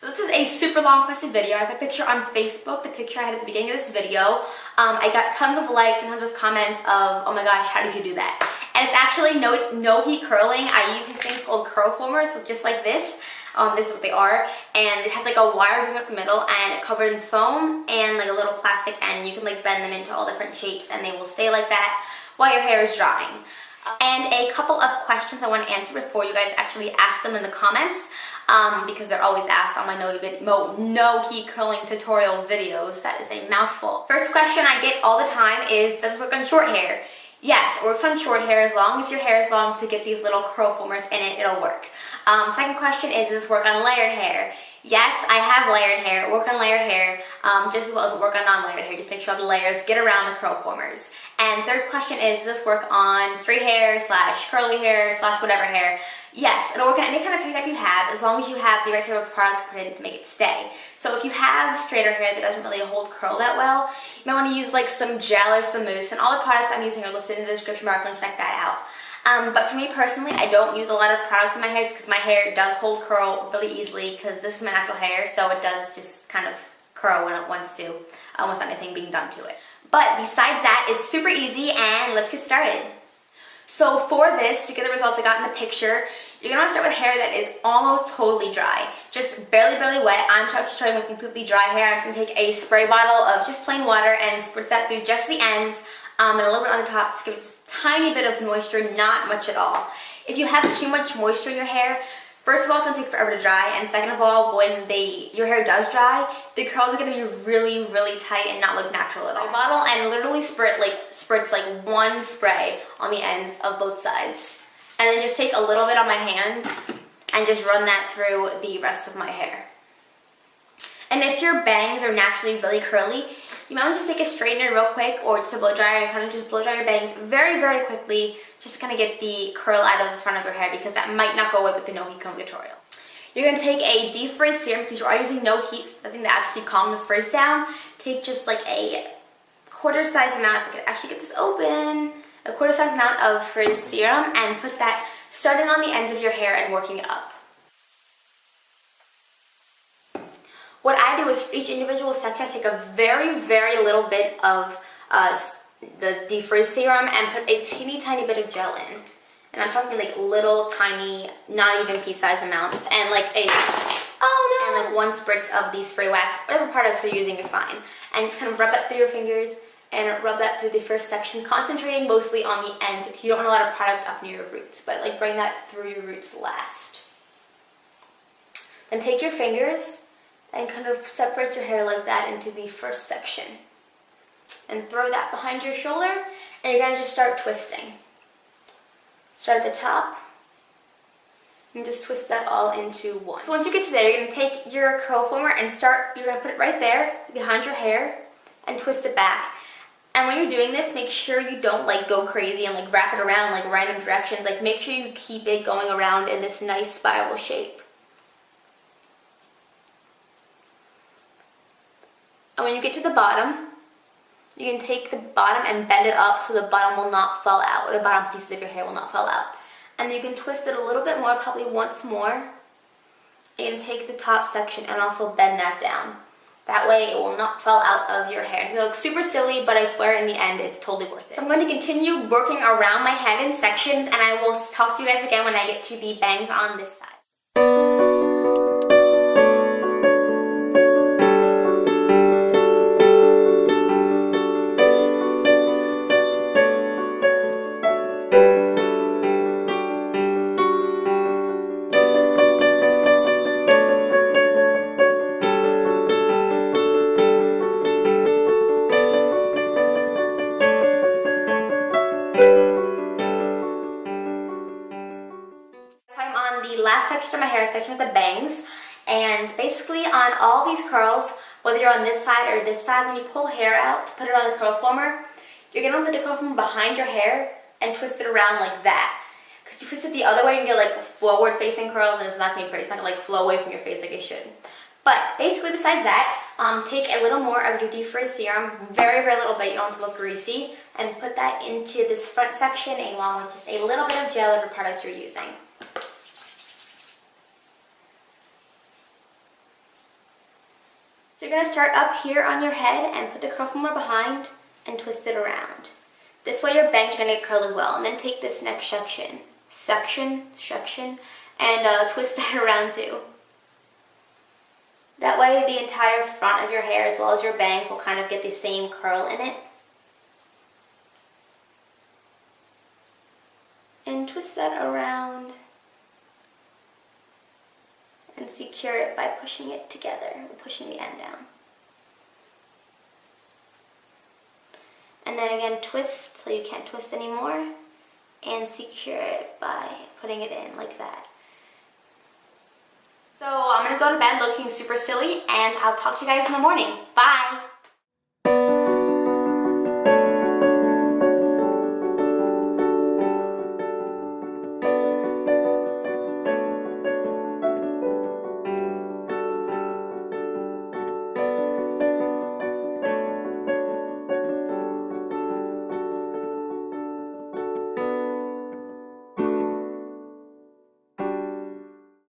So this is a super long requested video. I have a picture on Facebook, the picture I had at the beginning of this video. I got tons of likes and tons of comments of, oh my gosh, how did you do that? And it's actually no heat curling. I use these things called curl formers, just like this. This is what they are, and it has like a wire going up the middle and it covered in foam and like a little plastic end. You can like bend them into all different shapes and they will stay like that while your hair is drying. And a couple of questions I want to answer before you guys actually ask them in the comments, because they're always asked on my no heat curling tutorial videos. That is a mouthful. First question I get all the time is, does this work on short hair? Yes, it works on short hair. As long as your hair is long to get these little curl formers in it, it'll work. Second question is, does this work on layered hair? Yes, I have layered hair. Work on layered hair just as well as work on non-layered hair. Just make sure the layers get around the curl formers. And third question is, does this work on straight hair / curly hair / whatever hair? Yes, it'll work on any kind of hair type you have, as long as you have the right type of product to put in to make it stay. So if you have straighter hair that doesn't really hold curl that well, you might want to use like some gel or some mousse, and all the products I'm using are listed in the description bar. Go check that out. But for me personally, I don't use a lot of products in my hair because my hair does hold curl really easily, because this is my natural hair, so it does just kind of curl when it wants to, without anything being done to it. But besides that, it's super easy, and let's get started. So for this, to get the results I got in the picture, you're going to start with hair that is almost totally dry. Just barely wet. I'm starting with completely dry hair. I'm just going to take a spray bottle of just plain water and spritz that through just the ends and a little bit on the top, just give it just a tiny bit of moisture, not much at all. If you have too much moisture in your hair, first of all, it's going to take forever to dry, and second of all, when your hair does dry, the curls are going to be really tight and not look natural at all. Bottle and literally spritz like one spray on the ends of both sides, and then just take a little bit on my hand and just run that through the rest of my hair. And if your bangs are naturally really curly, you might want to just take a straightener real quick, or just a blow dryer and kind of just blow dry your bangs very quickly, just to kind of get the curl out of the front of your hair, because that might not go away with the no heat curl tutorial. You're going to take a defrizz serum, because you are using no heat, so I think that actually calm the frizz down. Take just like a quarter size amount, if I could actually get this open, a quarter size amount of frizz serum, and put that starting on the ends of your hair and working it up. What I do is for each individual section, I take a very little bit of the defrizz serum and put a teeny tiny bit of gel in. And I'm talking like little tiny, not even pea-sized amounts, and like and like one spritz of the spray wax, whatever products you're using, you're fine. And just kind of rub that through your fingers and rub that through the first section, concentrating mostly on the ends if you don't want a lot of product up near your roots, but like bring that through your roots last. Then take your fingers and kind of separate your hair like that into the first section. And throw that behind your shoulder, and you're going to just start twisting. Start at the top, and just twist that all into one. So once you get to there, you're going to take your curl former and you're going to put it right there behind your hair and twist it back. And when you're doing this, make sure you don't like go crazy and like wrap it around like random directions. Like make sure you keep it going around in this nice spiral shape. And when you get to the bottom, you can take the bottom and bend it up so the bottom will not fall out, or the bottom pieces of your hair will not fall out. And then you can twist it a little bit more, probably once more, and take the top section and also bend that down. That way it will not fall out of your hair. It's going to look super silly, but I swear in the end it's totally worth it. So I'm going to continue working around my head in sections, and I will talk to you guys again when I get to the bangs on this side. Last section of my hair, section with the bangs, and basically on all these curls, whether you're on this side or this side, when you pull hair out to put it on the curl former, you're going to put the curl former behind your hair and twist it around like that. Because you twist it the other way, you can get like forward facing curls, and it's not going to be pretty. It's not going to like flow away from your face like it should. But basically besides that, take a little more of your defrizz serum, very little bit, you don't have to look greasy, and put that into this front section along with just a little bit of gel of the products you're using. So you're going to start up here on your head and put the curl from more behind and twist it around. This way your bangs are going to get curled as well. And then take this next section, and twist that around too. That way the entire front of your hair as well as your bangs will kind of get the same curl in it. And twist that around and secure it by pushing it together, pushing the end down. And then again, twist till you can't twist anymore, and secure it by putting it in like that. So I'm gonna go to bed looking super silly, and I'll talk to you guys in the morning. Bye!